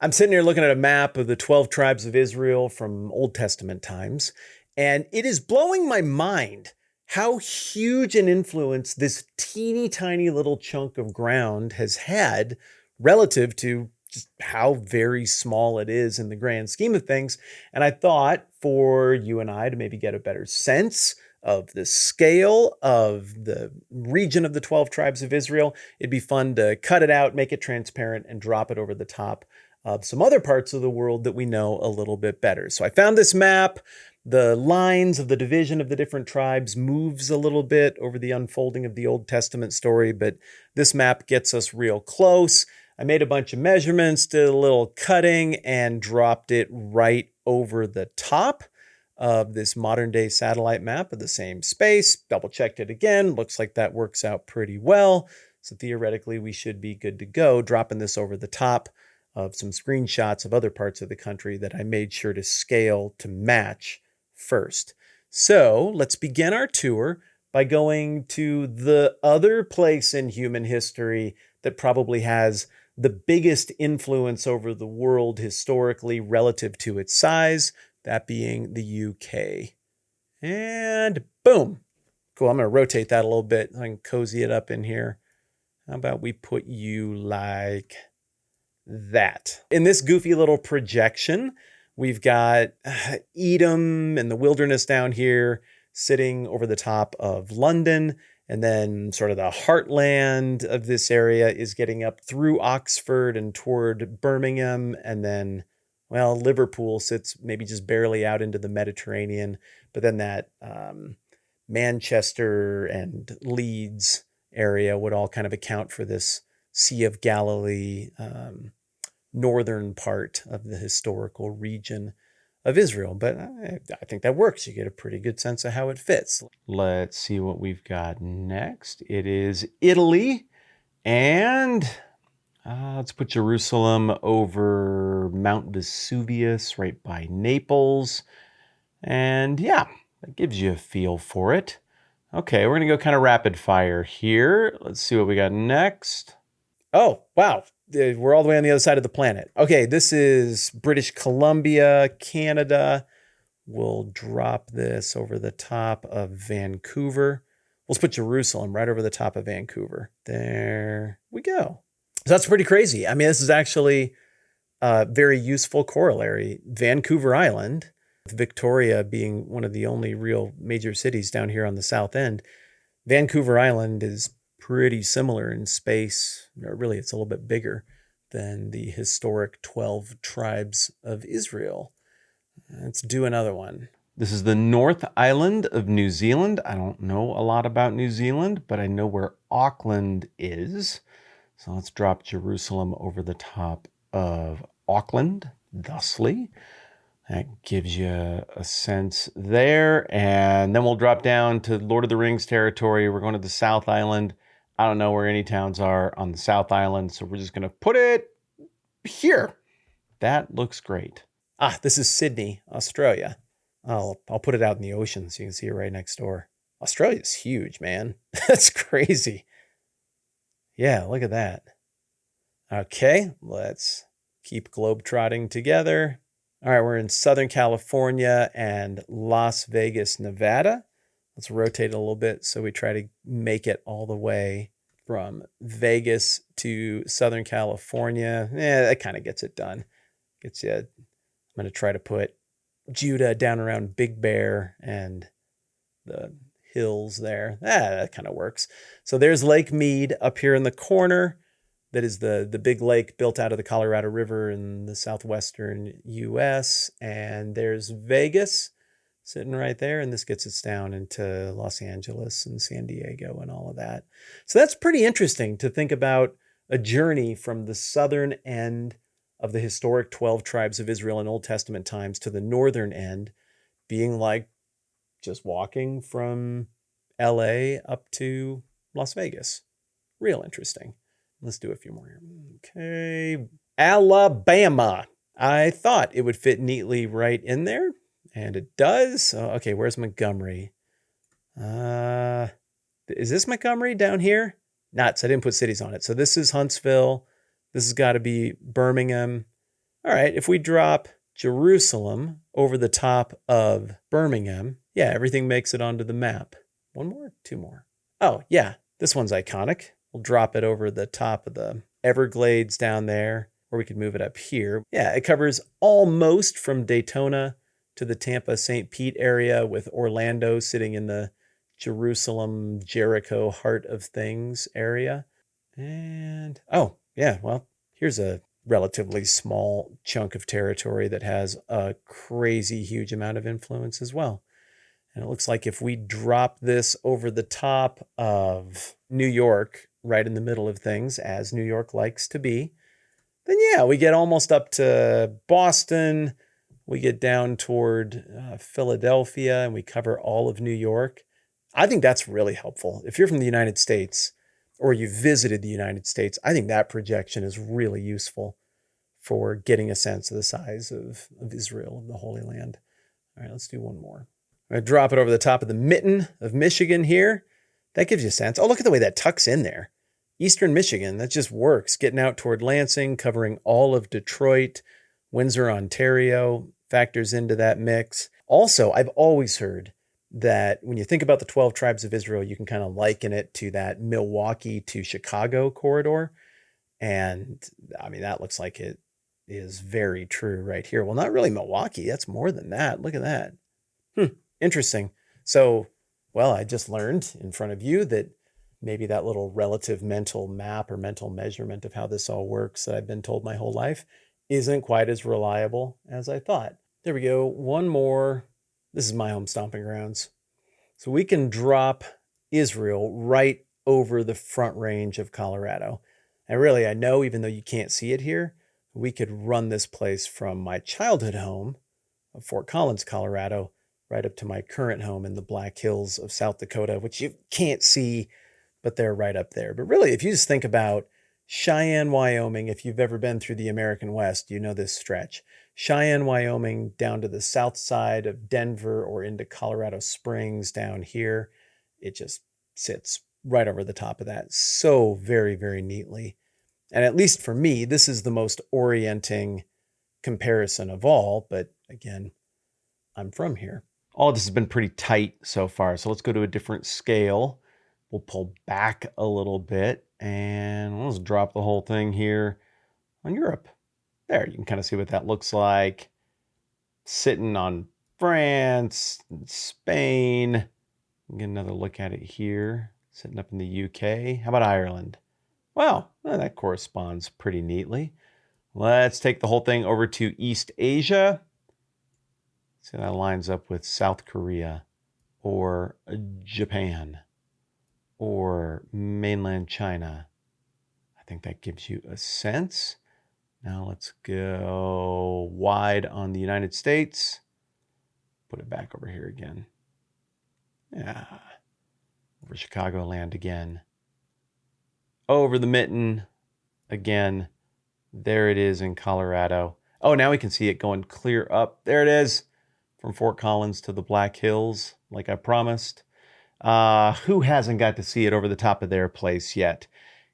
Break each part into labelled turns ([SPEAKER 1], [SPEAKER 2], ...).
[SPEAKER 1] I'm sitting here looking at a map of the 12 tribes of Israel from Old Testament times, and it is blowing my mind how huge an influence this teeny tiny little chunk of ground has had relative to just how very small it is in the grand scheme of things. And I thought for you and I to maybe get a better sense of the scale of the region of the 12 tribes of Israel, it'd be fun to cut it out, make it transparent, and drop it over the top of some other parts of the world that we know a little bit better. So I found this map. The lines of the division of the different tribes moves a little bit over the unfolding of the Old Testament story, but this map gets us real close. I made a bunch of measurements, did a little cutting, and dropped it right over the top of this modern day satellite map of the same space. Double checked it again. Looks like that works out pretty well. So theoretically, we should be good to go. Dropping this over the top of some screenshots of other parts of the country that I made sure to scale to match first. So let's begin our tour by going to the other place in human history that probably has the biggest influence over the world historically relative to its size, that being the UK. And boom. Cool. I'm going to rotate that a little bit. I can cozy it up in here. How about we put you like that? In this goofy little projection, we've got Edom and the wilderness down here sitting over the top of London. And then sort of the heartland of this area is getting up through Oxford and toward Birmingham. And then, well, Liverpool sits maybe just barely out into the Mediterranean. But then that Manchester and Leeds area would all kind of account for this Sea of Galilee, northern part of the historical region of Israel. But I think that works. You get a pretty good sense of how it fits. Let's see what we've got next. It is Italy. And let's put Jerusalem over Mount Vesuvius right by Naples. And yeah, that gives you a feel for it. Okay, we're going to go kind of rapid fire here. Let's see what we got next. Oh, wow. We're all the way on the other side of the planet. Okay, this is British Columbia, Canada. We'll drop this over the top of Vancouver. Let's put Jerusalem right over the top of Vancouver. There we go. So that's pretty crazy. I mean, this is actually a very useful corollary. Vancouver Island, with Victoria being one of the only real major cities down here on the south end, Vancouver Island is pretty similar in space, or really it's a little bit bigger than the historic 12 tribes of Israel. Let's do another one. This is the North Island of New Zealand. I don't know a lot about New Zealand, but I know where Auckland is. So let's drop Jerusalem over the top of Auckland, thusly. That gives you a sense there. And then we'll drop down to Lord of the Rings territory. We're going to the South Island. I don't know where any towns are on the South Island, so we're just going to put it here. That looks great. This is Sydney, Australia. I'll put it out in the ocean so you can see it right next door. Australia's huge, man. That's crazy. Yeah, look at that. Okay, let's keep globetrotting together. All right, we're in Southern California and Las Vegas, Nevada. Let's rotate it a little bit so we try to make it all the way from Vegas to Southern California. Yeah, that kind of gets it done. Gets you. I'm going to try to put Judah down around Big Bear and the hills there. That kind of works. So there's Lake Mead up here in the corner. That is the big lake built out of the Colorado River in the southwestern U.S. And there's Vegas sitting right there. And this gets us down into Los Angeles and San Diego and all of that. So that's pretty interesting to think about a journey from the southern end of the historic 12 tribes of Israel in Old Testament times to the northern end being like just walking from LA up to Las Vegas. Real interesting. Let's do a few more here. Okay. Alabama. I thought it would fit neatly right in there, and it does. Okay, where's Montgomery? Is this Montgomery down here? Nuts. I didn't put cities on it. So this is Huntsville. This has got to be Birmingham. All right, if we drop Jerusalem over the top of Birmingham, yeah, everything makes it onto the map. One more? Two more. Oh, yeah, this one's iconic. We'll drop it over the top of the Everglades down there, or we could move it up here. Yeah, it covers almost from Daytona to the Tampa St. Pete area, with Orlando sitting in the Jerusalem, Jericho, heart of things area. And, oh, yeah, well, here's a relatively small chunk of territory that has a crazy huge amount of influence as well. And it looks like if we drop this over the top of New York, right in the middle of things, as New York likes to be, then yeah, we get almost up to Boston. We get down toward Philadelphia, and we cover all of New York. I think that's really helpful. If you're from the United States or you visited the United States, I think that projection is really useful for getting a sense of the size of Israel, of the Holy Land. All right, let's do one more. I'm going to drop it over the top of the mitten of Michigan here. That gives you a sense. Oh, look at the way that tucks in there. Eastern Michigan, that just works. Getting out toward Lansing, covering all of Detroit, Windsor, Ontario, factors into that mix. Also, I've always heard that when you think about the 12 tribes of Israel, you can kind of liken it to that Milwaukee to Chicago corridor. And I mean, that looks like it is very true right here. Well, not really Milwaukee. That's more than that. Look at that. Interesting. So, well, I just learned in front of you that maybe that little relative mental map or mental measurement of how this all works that I've been told my whole life isn't quite as reliable as I thought. There we go. One more. This is my home stomping grounds. So we can drop Israel right over the Front Range of Colorado. And really, I know, even though you can't see it here, we could run this place from my childhood home of Fort Collins, Colorado, right up to my current home in the Black Hills of South Dakota, which you can't see, but they're right up there. But really, if you just think about Cheyenne, Wyoming, if you've ever been through the American West, you know this stretch. Cheyenne, Wyoming, down to the south side of Denver or into Colorado Springs down here, it just sits right over the top of that so very, very neatly. And at least for me, this is the most orienting comparison of all. But again, I'm from here. All of this has been pretty tight so far. So let's go to a different scale. We'll pull back a little bit and let's drop the whole thing here on Europe. There, you can kind of see what that looks like. Sitting on France, Spain. Get another look at it here. Sitting up in the UK. How about Ireland? Wow, well, that corresponds pretty neatly. Let's take the whole thing over to East Asia. See, that lines up with South Korea or Japan or mainland China. I think that gives you a sense. Now let's go wide on the United States. Put it back over here again. Yeah. Over Chicagoland again. Over the mitten again. There it is in Colorado. Oh, now we can see it going clear up. There it is. From Fort Collins to the Black Hills, like I promised. Who hasn't got to see it over the top of their place yet?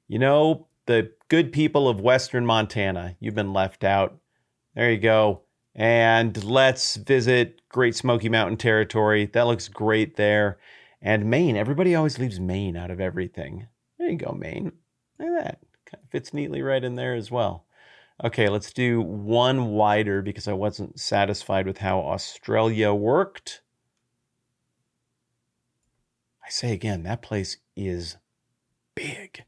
[SPEAKER 1] You know, the good people of Western Montana. You've been left out. There you go. And let's visit Great Smoky Mountain Territory. That looks great there. And Maine. Everybody always leaves Maine out of everything. There you go, Maine. Look at that. Kind of fits neatly right in there as well. Okay, let's do one wider because I wasn't satisfied with how Australia worked. I say again, that place is big.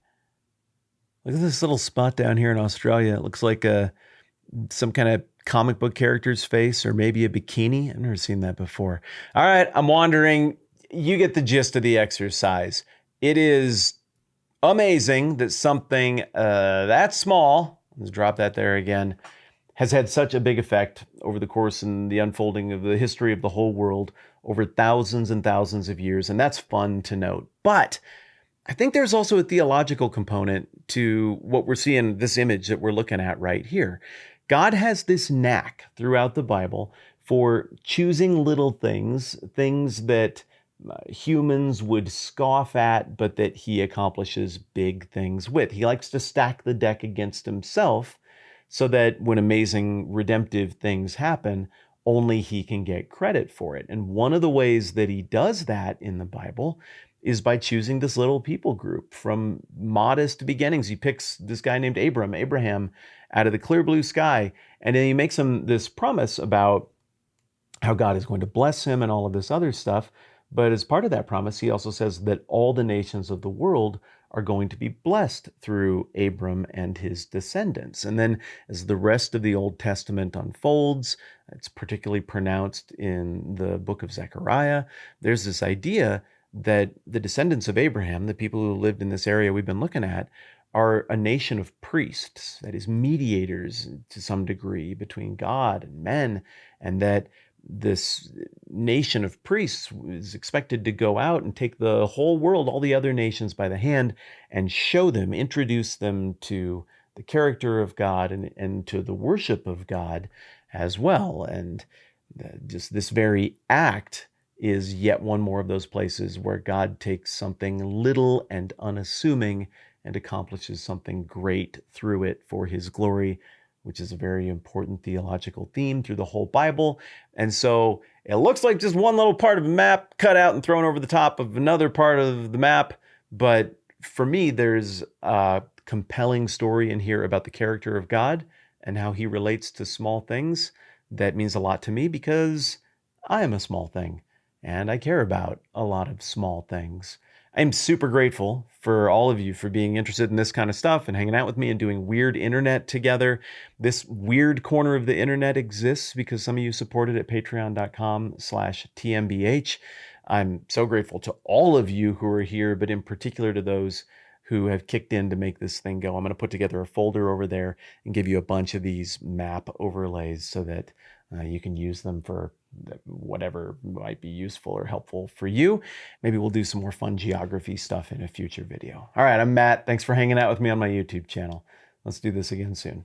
[SPEAKER 1] Look at this little spot down here in Australia. It looks like some kind of comic book character's face or maybe a bikini. I've never seen that before. All right, I'm wandering. You get the gist of the exercise. It is amazing that something that small, let's drop that there again, has had such a big effect over the course and the unfolding of the history of the whole world over thousands and thousands of years. And that's fun to note. But I think there's also a theological component to what we're seeing, this image that we're looking at right here. God has this knack throughout the Bible for choosing little things that humans would scoff at, but that he accomplishes big things with. He likes to stack the deck against himself so that when amazing redemptive things happen, only he can get credit for it. And one of the ways that he does that in the Bible is by choosing this little people group from modest beginnings. He picks this guy named Abraham, out of the clear blue sky, and then he makes him this promise about how God is going to bless him and all of this other stuff. But as part of that promise, he also says that all the nations of the world are going to be blessed through Abram and his descendants. And then as the rest of the Old Testament unfolds, it's particularly pronounced in the book of Zechariah, there's this idea that the descendants of Abraham, the people who lived in this area we've been looking at, are a nation of priests, that is, mediators to some degree between God and men, and that this nation of priests is expected to go out and take the whole world, all the other nations by the hand, and show them, introduce them to the character of God and to the worship of God as well. And just this very act is yet one more of those places where God takes something little and unassuming and accomplishes something great through it for his glory, which is a very important theological theme through the whole Bible. And so it looks like just one little part of a map cut out and thrown over the top of another part of the map. But for me, there's a compelling story in here about the character of God and how he relates to small things. That means a lot to me because I am a small thing and I care about a lot of small things. I'm super grateful for all of you for being interested in this kind of stuff and hanging out with me and doing weird internet together. This weird corner of the internet exists because some of you supported at patreon.com/TMBH. I'm so grateful to all of you who are here, but in particular to those who have kicked in to make this thing go. I'm going to put together a folder over there and give you a bunch of these map overlays so that you can use them for whatever might be useful or helpful for you. Maybe we'll do some more fun geography stuff in a future video. All right, I'm Matt. Thanks for hanging out with me on my YouTube channel. Let's do this again soon.